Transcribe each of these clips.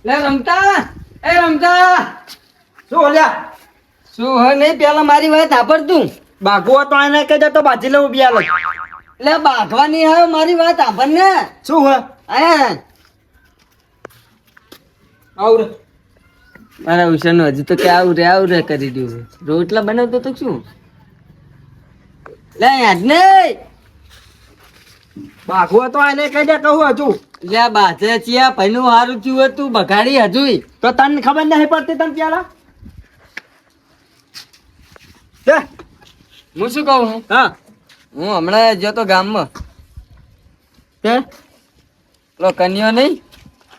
લે રમતા એ રમતા શું ઓલ્યા શું હે નહીં પેલા મારી વાત સાંભળ તું બાઘો તો એને કહી દે તો બાજી લઉં બિયાલ એટલે બાંધવાની હે મારી વાત સાંભળ ને શું હે હે આવું રે મારા ઉષાનું હજુ તો કે આવું રે કરી દઉં રોટલા બનાવતો તો શું લે યાદ નહીં બાઘો તો એને કહી દે કહું હજુ લે બાજે ચિયા ભાઈનું હારું થયું હતું બગાડી હજુય તો તને ખબર નહીં પડતી તને પેલા હું શું કહું હું હા હું હમણાં જતો ગામમાં તે પેલો કન્યો નહીં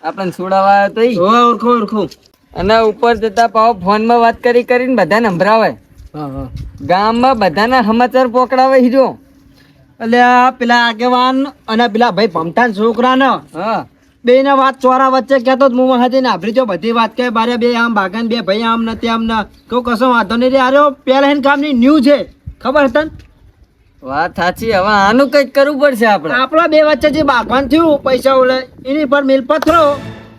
આપણને છોડાવવા આવ્યો તો ઈ. ઓળખું અને ઉપર જતા પાવ ફોનમાં વાત કરીને બધાને સંભળાવે હા ગામમાં બધાના સમાચાર પકડાવે હીરો એટલે આ પેલા આગેવાન અને પેલા ભાઈ ભમતાન છોકરા ને હા બે ને વાત ચોરા વચ્ચે કહેતો હું હતી ને આપડી જો બધી વાત કે બારે બે આમ ભાગન બે ભાઈ આમ ને તેમ ને કહું કશો વાંધો નહીં રે આર્યો પેલા એને કામની ન્યૂ છે ખબર તને વાત સાચી હવે આનું કંઈક કરવું પડશે આપણે આપણા બે વચ્ચે જે ભાગવાન થયું પૈસા ઓલે એની પર મિલ પથરો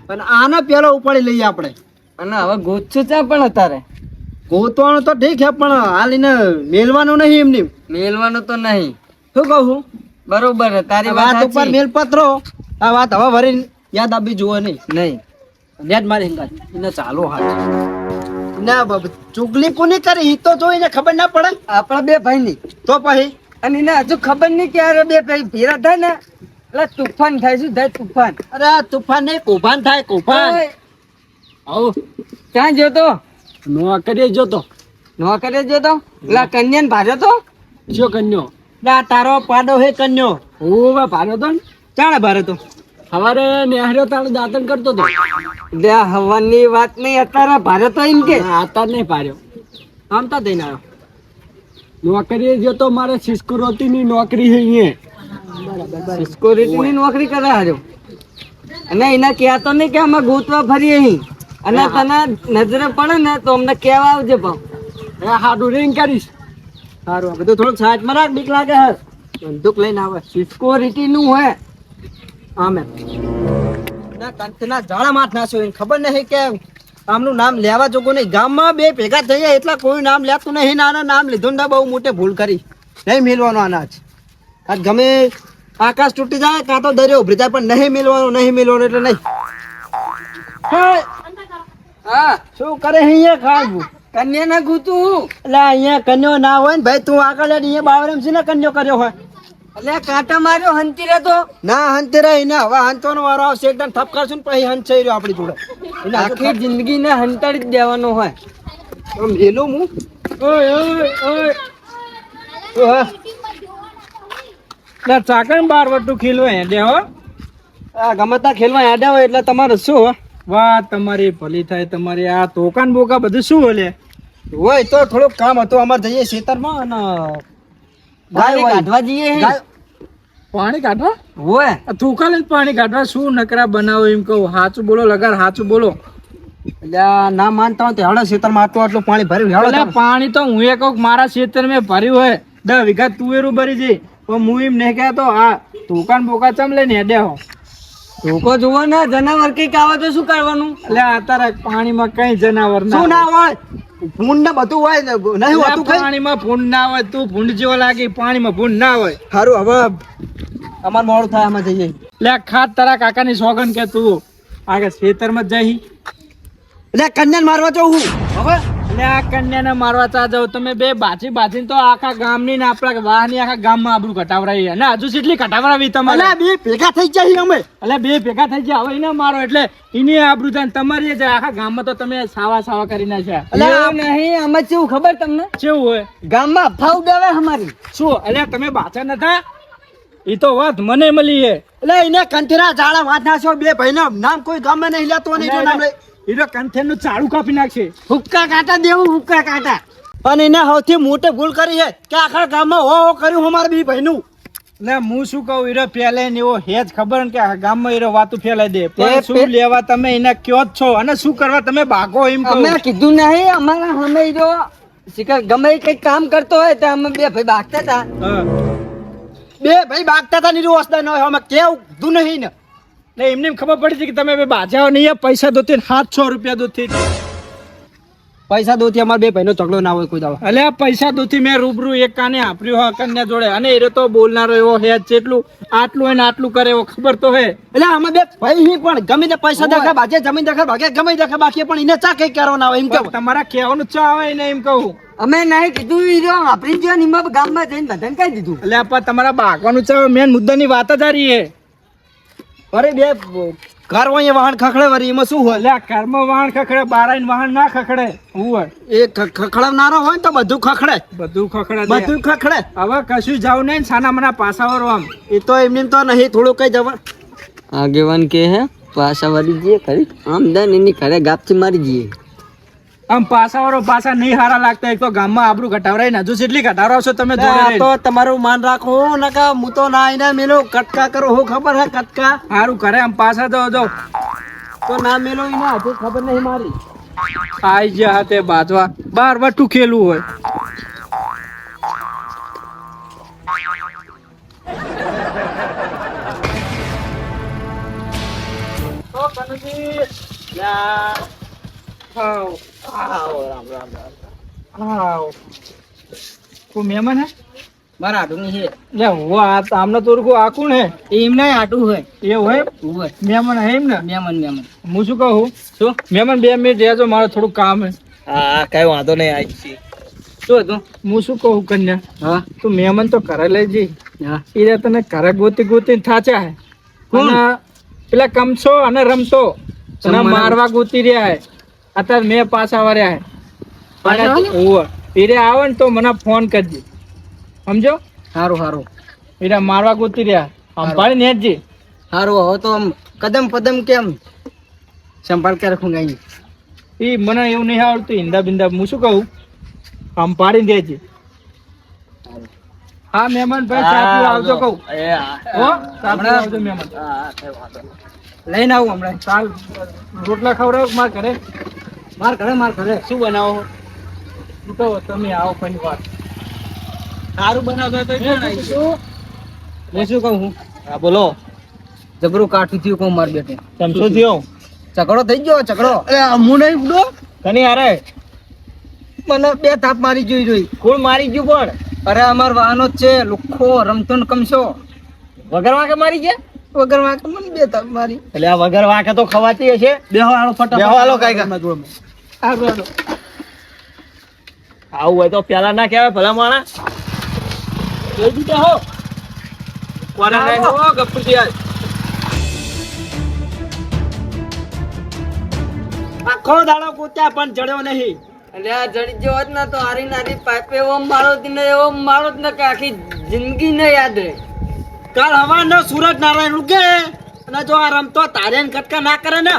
અને આને પેલો ઉપાડી લઈએ આપણે અને હવે ગોતશું ચા પણ અત્યારે ગોતવાનું તો ઠીક છે પણ હાલ એને મેલવાનું નહીં એમની મેલવાનું તો નહીં શું કહું છું બરોબર છે, તારી વાત વાત ઉપર સાચી. મેલ પથરો આ વાત હવે વરી યાદ આપી જુઓ નહીં નહીં નેટ મારી હિંગા એને ચાલો હાથ ના બાબા ચુગલી કોની કરી ઈ તો જોઈને ખબર ના પડે આપણા બે ભાઈ ની તો પછી અને એને હજુ ખબર નહીં કે આ બે ભાઈ ભેરા થાય ને એટલે તુફાન થાય શું થાય તુફાન અરે આ તુફાન નહીં કૌભાન થાય કૌભાન ઓય, આવો ક્યાં જોતો નો કરી જોતો નોકરે જોતો એટલે કન્યાને ભાજો તો જો કન્યો ના તારો પાડો હે કન્યો હું ભારો તો ને ચાણે ભારે તો સવારે નેહર્યો તાણે દાંતણ કરતો તો લે હવાની વાત નહીં અત્યારે ભાજો તો એમ કે આતા નહીં પાર્યો આમ તા દઈને આવ્યો નોકરી જો તો મારે સિસ્કુરોતીની નોકરી છે અહીંયા સિક્યોરિટીની નોકરી કરે હાજો અને એને કહેતો નહીં કે અમે ગોતવા ફરીએ અહીં અને તને નજરે પડે ને તો અમને કહેવા આવજે પણ એ હાડું રિંગ કરીશ સારું બધું થોડુંક સાઈડમાં રાખ બીક લાગે હે બંદૂક લઈને આવે સિક્યોરિટી નું હોય આમે ના કંતના જાળા માથ નાખ્યો એને ખબર નહીં કે આમનું નામ લેવા જોગો નહીં ગામમાં બે ભેગા થઈ જાય એટલા કોઈ નામ લેતું નહીં નાના નામ લીધું ને બહુ મોટી ભૂલ કરી નહીં મિલવાનો અનાજ આજ ગમે આકાશ તૂટી જાય કાં તો દરિયો ઉભરી જાય પણ નહીં મિલવાનું એટલે નહીં હા શું કરે અહીંયા ખાવું કન્યા ના ગૂતું એટલે અહીંયા કન્યો ના હોય ને ભાઈ તું આગળ અહીંયા બાવરમ છે ને કન્યો કર્યો હોય એટલે કાંટા માર્યો હંતી રહેતો ના હંતે રહી ને હવે હંતવાનો વારો આવશે એકદમ ઠપ કરશું ને પછી હંત થઈ રહ્યો આપણી જોડે એને આખી જિંદગી ને હંતાડી જ દેવાનો હોય આમ હેલું હું ઓય ઓય ઓય ના ચાકણ બાર વટું ખીલવા હેડે હો આ ગમતા ખેલવા હેડે હોય એટલે તમારે શું હો વાહ તમારી ભલી થાય તમારી આ તોકાન બોકા બધું શું હોય હોય તો થોડુંક કામ હતું અમારે જઈએ ખેતરમાં અને પાણી કાઢવા જઈએ પાણી કાઢવા હોય થૂકા લઈને પાણી કાઢવા શું નકરા બનાવો એમ કહું સાચું બોલો લગાર સાચું બોલો એટલે ના માનતા હોય તો હેડો ખેતરમાં આટલું પાણી ભર્યું હેડો પાણી તો હું એ કહું મારા ખેતર મેં ભર્યું હોય 10 વીઘા તુવેરું ભરી છે પણ હું એમ નહીં કહેતો આ દુકાન બોકા ચમ લઈને હેડે હો ધોકો જોવો ને જનાવર કઈક આવે તો શું કરવાનું એટલે અત્યારે પાણીમાં કઈ જનાવર શું ના હોય ભૂંડ ને બધું હોય ને નહીં હોતું પાણીમાં ભૂંડ ના હોય તું ભૂંડ જેવો લાગે પાણીમાં ભૂંડ ના હોય સારું હવે અમાર મોડું થાય આમાં જઈએ એટલે ખાત તારા કાકાની સોગન કે તું આગળ ખેતરમાં જ જઈ એટલે કન્યાને મારવા જાઉં હું હવે એટલે આ કન્યાને મારવા ચા જાવ તમે બે બાજી તો આખા ગામની ને આપણા વાહની આખા ગામમાં આબરૂ ઘટાવરાઈ અને હજુ કેટલી ઘટાવરાવી તમારે બે ભેગા થઈ જાય અમે એટલે બે ભેગા થઈ જાય હવે એને મારો એટલે એની આબરૂ થાય તમારી જ આખા ગામમાં તો તમે સાવા કરી નાખ્યા એટલે નહીં અમે કેવું ખબર તમને કેવું હોય ગામમાં અફવા ઉડાવે અમારી શું એટલે તમે બાચા નતા ઈ તો વાત મને મળી હે એટલે એને કંઠેરા જાળા વાત નાખ્યો બે ભાઈનો નામ કોઈ ગામમાં નહીં લેતો નહીં જો નામ ઈરો કંઠેરનું ચાળું કાપી નાખશે હુક્કા કાંટા દેવું હુક્કા કાંટા અને એને સૌથી મોટી ભૂલ કરી છે કે આખા ગામમાં હો કર્યું અમારા બી ભાઈનું ને હું શું કહું ઈરો પહેલે ને એવો હેજ ખબર ને કે આખા ગામમાં ઈરો વાતું ફેલાઈ દે પણ શું લેવા તમે એને કયો જ છો અને શું કરવા તમે ભાગો એમ કહું અમે કીધું નહીં અમારા અમે જો શિકાર ગમે કઈક કામ કરતો હોય તો અમે બે ભાઈ ભાગતા હતા બે ભાઈ ભાગતા હતા નીરું વસતા ન હોય અમે કેવું નહીં ને એટલે એમને ખબર પડી છે કે તમે બે બાજાઓ નહીં પૈસા દોતી 700 રૂપિયા દોતી પૈસા દોથી અમારે બે ભાઈનો ઝઘડો ના હોય કોઈ દાડો. એટલે આ પૈસા દોથી મેં રૂબરૂ એક કાને આપ્યું હા કન્યા જોડે અને એ તો બોલનારો એવો હે જેટલું આટલું હોય ને આટલું કરે એવો ખબર તો હે. એટલે અમે બે ભાઈ નહીં પણ ગમે તે પૈસા દેખાય બાજે જમીન દેખાય ભાગે ગમે દેખાય બાકી પણ એને ચા કઈ કરવાના હોય એમ કે તમારા કહેવાનું ચા આવે ને એમ કહું. અમે નહીં કીધું ઈ જો આપણી જો નિમા ગામમાં જઈને બધાને કહી દીધું. એટલે આપા તમારા બાગવાનું ચા મેન મુદ્દાની વાત જ આ રહી હે. અરે બે ઘર હોય વાહન ખખડે વળી એમાં શું હોય? એટલે આ ઘરમાં વાહન ખખડે બારાઈને વાહન ના ખખડે હોય એ ખખડાવનારો હોય ને તો બધું ખખડે બધું ખખડે બધું ખખડે. હવે કશું જાવ નહીં સાના મના પાસાવાળો આમ એ તો એમને તો નહીં થોડું કઈ જવા આગેવાન કે હે પાછા વાળી જઈએ ખરી આમ દન એની ઘરે ગાપથી મારી જઈએ. આમ પાસાવાળો પાસા નહીં હારા લાગતા એક તો ગામમાં આબરૂ ઘટાવરાય ને હજુ કેટલી ઘટાવરાવશો તમે જોડે તો તમારું માન રાખો નકા હું તો ના આઈને મેલો કટકા કરો હું ખબર હે કટકા સારું કરે આમ પાસા તો ના મેલો ઈને હજુ ખબર નહીં મારી. આઈ ગયા હાથે બાજવા બાર વટું ખેલું હોય. કોઈ મહેમાન હે મારા આટું નહીં લે હું આ આમને તો આ કોણ હે એમને આટું હોય એ હોય મહેમાન હે એમ ને મહેમાન હું શું કહું શું મહેમાન 2 મિનિટ રહેજો મારે થોડું કામ હે. હા કઈ વાંધો નહીં આવી છે. શું હતું હું શું કહું કન્યા હા તું મહેમાન તો ઘરે લઈ જઈ હા એ તને ઘરે ગોતી થાચા હે અને પેલા કમસો અને રમતો અને મારવા ગોતી રહ્યા હે અત્યારે મેં પાછા વર્યા હે પીરે આવે ને તો મને ફોન કરજે સમજો. સારું પીરે મારવા ગોતી રહ્યા સંભાળી નેટજી સારું હવે તો આમ કદમ પદમ કેમ સંભાળ કે રાખું ગઈ એ મને એવું નહીં આવડતું હિંદા બિંદા હું શું કહું સંભાળી દેજે. હા મહેમાન ભાઈ ચા પીવા આવજો કહું હો ચા પીવા આવજો મહેમાન લઈને આવું હમણાં. ચાલ રોટલા ખવડાવ માર ઘરે શું બનાવો? ઈ તો તમે આવો કોઈ વાત સારું બનાવતો તો મેં શું કહું હું હા બોલો. જબરું કાઠું થયું કહું માર બેટે સમજો થયો ઝઘડો થઈ ગયો ઝઘડો. અરે હું નહીં ઉડો કની હારે મને 2 થાપ મારી જોઈ કોણ મારી ગયું પણ અરે અમાર વાહનો જ છે લુખો રમતો ને કમશો વગર વાંકે મારી ગયા વગર વાંકે મને 2 થાપ મારી. એટલે આ વગર વાંકે તો ખવાતી હશે. બેહો આલો ફટાફટ બેહો આલો કાઈ આવું હોય તો પેલા ના કહેવાય ભલા માણા જોઈ દીધા હો કોને નહીં હો ગપ્પુજી આખો દાડો કૂત્યા પણ જડ્યો નહીં. એટલે આ જડી ગયો હોત ને તો હારી નારી પાઇપે એવો મારો જ ને એવો મારો જ ને કે આખી જિંદગી ને યાદ રહે. કાલ હવાનો સૂરજ નારાયણ ઉગે અને જો આ રમતો તારે કટકા ના કરે ને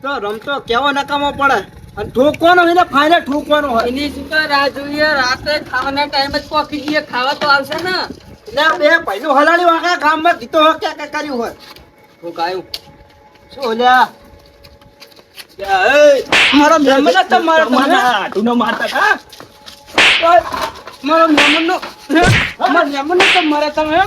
તો રમતો કેવો નકામો પડે. અને ઠોકવાનો હોય ને ફાઇનલ ઠોકવાનો હોય. એની શું કર રાહ જોઈએ રાતે ખાવાના ટાઈમે જ પોકી જઈએ ખાવા તો આવશે ને. એટલે બે ભાઈનું હલાડ્યું આખા ગામમાં ગીતો ક્યાં કર્યું હોય. હું કાયું શું લ્યા મારો મહેમાન જ મારતા હા મારો મહેમાન નો મારા મહેમાન નો તો મરે તમે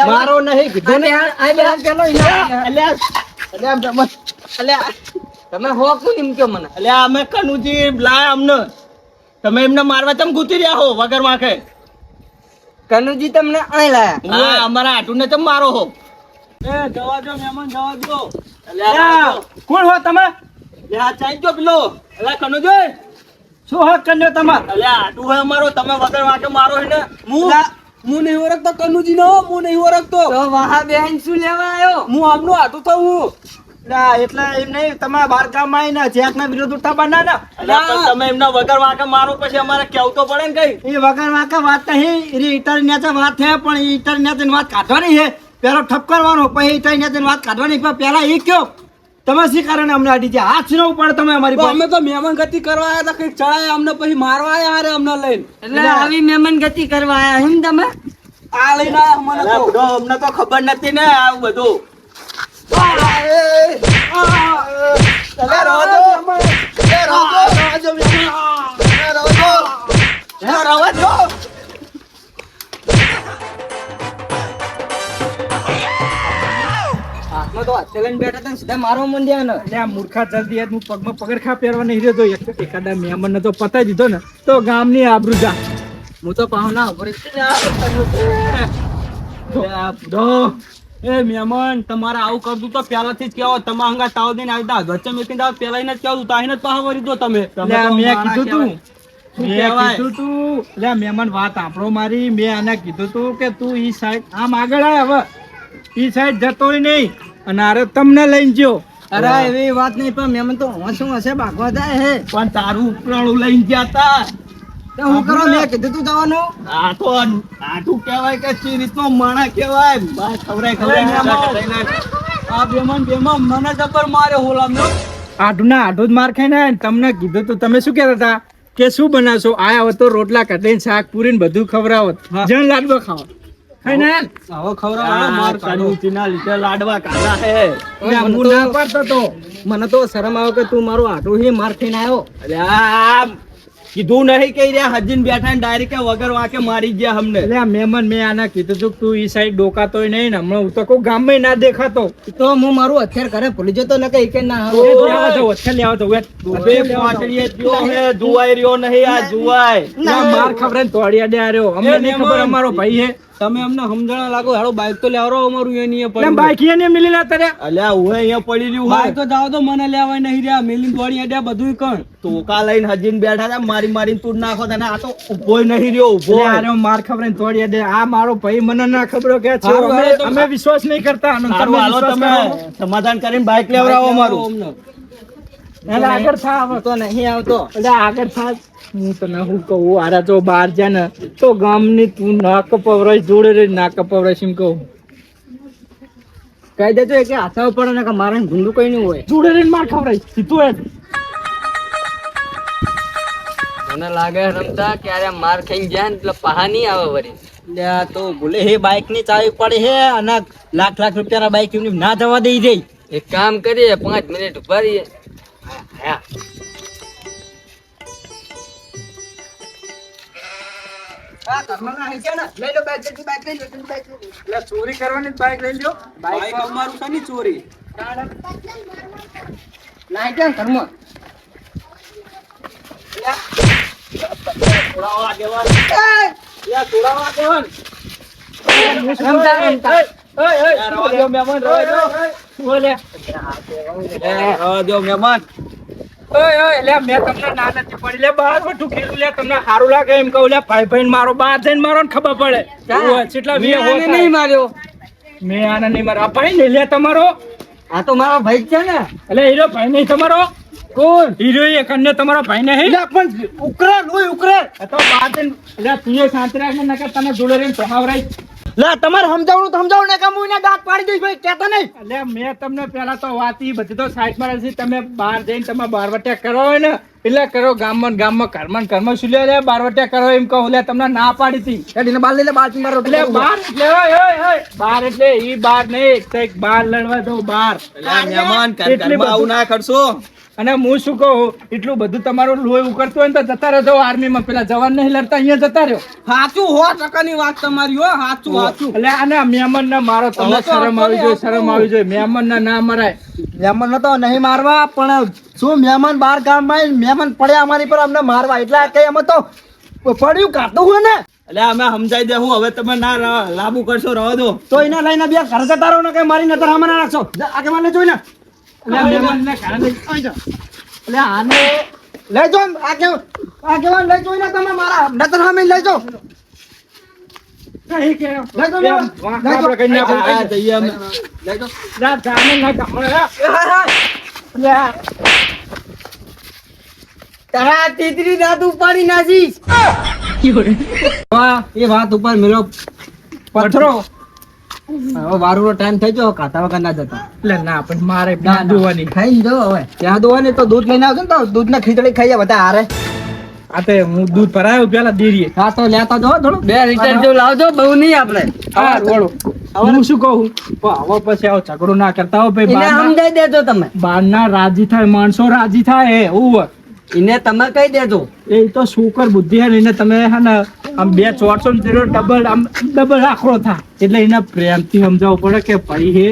મારો નહીં કીધું તમે હો કોણ એમ કે મને એટલે અમે કનુજી લાયા અમને તમે એમને મારવા તમે ગુતી રહ્યા હો વગર વાંખે. કનુજી તમને અહીં લાયા હા અમારા આટુને તમે મારો હો. જવા દો મહેમાન જવા દો કોણ હો તમે? ચાઈ ગયો પેલો એટલે કનુજી શું હક કર્યો તમાર? એટલે આટુ હોય અમારો તમે વગર વાંખે મારો હે ને હું નહીં ઓળખતો કનુજી નો હું નહીં ઓળખતો તો વાહા બેન શું લેવા આવ્યો હું આમનું આટું થવું એટલે એમ નહીં તમારા બાર ગામ માં આવીને જેક ના વિરોધ ઉઠા બના ને તમે એમના વગર વાંકે મારો પછી અમારે કેવું તો પડે ને કઈ. એ વગર વાંકે વાત નહીં એ ઈટર નેચે વાત છે પણ ઈટર નેચે વાત કાઢવાની છે પેલો ઠપ કરવાનો પછી ઈટર નેચે વાત કાઢવાની પણ પેલા એ કયો તમે શી કારણે અમને અડી જાય હાથ ન પડે તમે અમારી અમે તો મહેમાન ગતિ કરવા આવ્યા હતા કઈક ચડાય અમને પછી મારવા આવ્યા હારે અમને લઈને એટલે આવી મહેમાન ગતિ કરવા આયા એમ તમે આ લઈને આયા મને અલા, તો બુડો, અમને તો ખબર નથી ને આવું બધું હાથમાં તો હાથે લઈને બેઠા હતા ને સીધા મારવા માંડ્યા ને. એટલે આ મૂર્ખા જલ્દી યાર હું પગમાં પગરખા પહેરવા નહીં રહ્યો તો એકાદા મહેમાન ને તો પતાઈ દીધો ને તો ગામની આબરૂ જા. હું તો પાહના ઉપર એ મહેમાન તમારે આવું કરતું તો પહેલાથી જ કેવો તમે હંગા તાવ દઈને આવતા વચ્ચે મેકીને આવો પેલા એને જ કેવું તાહીને જ પાહા વળી દો તમે એટલે આ મેં કીધું તું મેં કહેવાય? કીધું તું એટલે આ મહેમાન વાત આપણો મારી મેં આને કીધું તું કે તું ઈ સાઈડ આમ આગળ આય હવે ઈ સાઈડ જતોય નહીં અને આરે તમને લઈને જ્યો. અરે એવી વાત નહીં પણ મેમન તો શું હશે ભાગવા જાય હે પણ તારું ઉપરાણું લઈને ગયા તા તો હું કરો મેં કીધું તું જવાનું આ તો આટું કહેવાય કે ચી રીતનો માણા કહેવાય બા ખવરાય આ બેમન મને જબર મારે હોલા મેં આઢું ના આઢું જ માર ખાઈને આયા ને તમને કીધું તું તમે શું કહેતા હતા કે શું બનાવશો આયા હોત તો રોટલા કઢીને શાક પૂરી ને બધું ખવડાવત જણ લાડવા ખાવ ખાઈને આયા ને? હવે ખવડાવવાનો માર કાઢું ના લીધે લાડવા કાઢા હે એટલે હું ના પાડતો તો મને તો શરમ આવે કે તું મારું આટું હી માર ખાઈને આવ્યો અરે આ કીધું નહીં કઈ રહ્યા હજીન બેઠા ને ડાયરેક્ટ વગર વાકે મારી ગયા અમને એટલે આ મહેમાન મેં આના કીધું તું કે તું ઈ સાઈડ ડોકાતોય નહીં ને હમણાં હું તો કહું ગામમાં ના દેખાતો. તો હું મારું હથિયાર ઘરે ભૂલી જતો ને કે ઈકે ના એ લેવા જાઓ, અત્યારે લેવા જાઓ, અબે પાટડીએ જો હે જુવાઈ રહ્યો નહીં આ જુવાઈ ના માર ખબર ને તોડી અડ્યા રહ્યો અમને નહીં ખબર અમારો ભાઈ હે. તમે અમને સમજણા લાગો હેડો બાઈક તો લેવરો અમારું એની એમ બાઈક એને મિલી ના તર્યા અલ્યા હું અહીંયા પડી રહ્યું બાઈક તો જાવ તો મને લેવાય નહીં રહ્યા મિલિંદ દોડી અડ્યા બધું કણ ટોકા લઈને હજીન બેઠા હતા મારી મારીને તું નાખો તને આ તો ઉભોય નહીં રહ્યો ઉભો એટલે આ રહ્યો માર ખબર ને તોડી અડ્યા. આ મારો ભાઈ મને ના ખબર કે છે હારું, હારું, તો અમે વિશ્વાસ નહીં કરતા અને હારું, તમે હાલો વિશ્વાસ તમે કરો. સમાધાન કરીને બાઈક લેવડાવો અમારું એટલે આગળ થા હવે. તો નહીં આવતો એટલે આગળ થા હું તને હું કહું આરા જો બહાર જાય ને તો ગામની તું ના કપવરાય જોડે રે ના કપવરાય એમ કહું કહી દેજો કે હાથા ઉપર ને કે મારે ગુંડું કઈ નહીં હોય જોડે રહીને માર ખવડાય સીધું એમ. મને લાગે રમતા ક્યારે માર ખાઈને જાય ને એટલે પહા નહીં આવે વળી. લ્યા તો ભૂલે હે બાઈક ની ચાવી પડી હે અને લાખ રૂપિયાના બાઈક એમની ના જવા દઈ જઈ એક કામ કરીએ 5 મિનિટ ઉભા રહીએ. એટલે ચોરી કરવાની બાઈક લઈ લ્યો. બાઈક અમારું છે ને ચોરી નાઈ ક્યાં ઘરમાં છોડાવવા દેવાન યા છોડાવવા દેવાન યા રવા દો મહેમાન રવા દો રવા દો મહેમાન ઓય ઓય લે મેં તમને ના નથી પડી લે બહાર વઠું કીધું લે તમને સારું લાગે એમ કહું લે ભાઈ ભાઈ મારો બહાર જઈને મારો ને ખબર પડે ઓય, કેટલા મેં વીએ આને હોતા. નહીં માર્યો. મેં આને નહીં મારા ભાઈ ને લે તમારો આ તો મારો ભાઈ જ છે ને. એટલે હીરો ભાઈ નહીં તમારો કોણ હીરો એ કન્યા તમારો ભાઈ નહીં પણ ઉકરે લોય ઉકરે તો બહાર જઈને એટલે તું એ શાંતિ રાખને નકર તને જોડે રહીને પહાવરાઈ. લે તમારે સમજાવણું તો સમજાવું ને કે હું એને દાંત પાડી દઈશ ભાઈ કહેતા નહીં એટલે મેં તમને પેલા તો વાત ઈ બધી તો સાઈડમાં રાખી તમે બહાર જઈને તમે બારવટિયા કરો હોય ને એટલે કરો ગામમાં ને ગામમાં ઘરમાં શું લે બારવટિયા કરો એમ કહું એટલે તમને ના પાડી હતી ગાડીને બાર લઈ લે બાર મારો એટલે બાર એટલે ઓય ઓય ઓય બાર એટલે ઈ બાર નહીં એક તો એક બાર લડવા દો બાર અલ્યા મહેમાન એટલી ઘરમાં આવું ના કરશો અને હું શું કહું એટલું બધું તમારું લોહી ઉકળતું હોય ને તો જતા રહેજો આર્મીમાં પેલા જવાન નહીં લડતા અહીંયા જતા રહ્યો સાચું 100% ની વાત તમારી હો સાચું સાચું એટલે આને મહેમાન ના મારો તમને શરમ આવી જોઈએ શરમ આવી જોઈએ મહેમાન ના મરાય મહેમાન તો નહીં મારવા પણ શું મહેમાન બાર ગામમાં મહેમાન પડ્યા અમારી પર અમને મારવા એટલે કઈ અમે તો પડ્યું કાઢતું હોય ને એટલે અમે સમજાઈ દેવું હવે તમે ના લાંબુ કરશો રહો દો તો એને લઈને બે ઘર જતા રહો ને કઈ મારી નજર આમાં ના રાખશો આગે મને જોઈ ને એટલે મહેમાનને કારણે આવી જાઓ. એટલે આને લઈ જાઓ આગેવાન લઈ જોઈ ને તમે મારા નજર સામે લઈ જાઓ નહીં કે લઈ જાઓ એમ વાંક આપણે કઈ ના બોલાય. આ જઈએ અમે ના, જાને ના ગામડે. એટલે આ તારા તીતરી દાંત ઉપાડી નાખીશ. એ વાત ઉપર મેલો પથરો હવે વારુનો ટાઈમ થઈ ગયો કાતા વગર ના જતા એટલે ના પણ મારે ના જોવાની ખાઈ જો હવે ત્યાં દોવાની તો દૂધ લઈને આવજો ને તો દૂધ ને ખીચડી ખાઈએ બધા હારે આ તે હું દૂધ ભરાયું પેલા ડેરીએ. હા તો લેતા જો થોડું 2 લીટર જેવું લાવજો, બહુ નહીં આપણે. હા વળો. હું શું કહું પણ હવે પછી આવો ઝઘડો ના કરતા હો ભાઈ. એને બહારના- સમજાઈ દેજો તમે, બહારના રાજી થાય, માણસો રાજી થાય એવું. એને તમે કહી દેજો. એ તો શુકર બુદ્ધિ હે ને એને તમે હે ને આમ 2 ચોરસો ને ડબલ આખરો થાય એટલે એને પ્રેમથી સમજાવવું પડે કે ભાઈ હે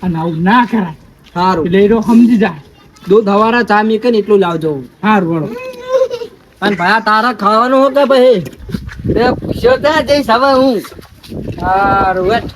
અને આવું ના કરાય. સારું એટલે એ તો સમજી જાય. દૂધ હવારા ચા મીકે ને એટલું લાવજો. હારું વળો. અને ભાઈ આ તારા ખાવાનું હો કે ભાઈ? તે પૂછ્યો ત્યાં જઈશ હવે હું. સારું વેટ.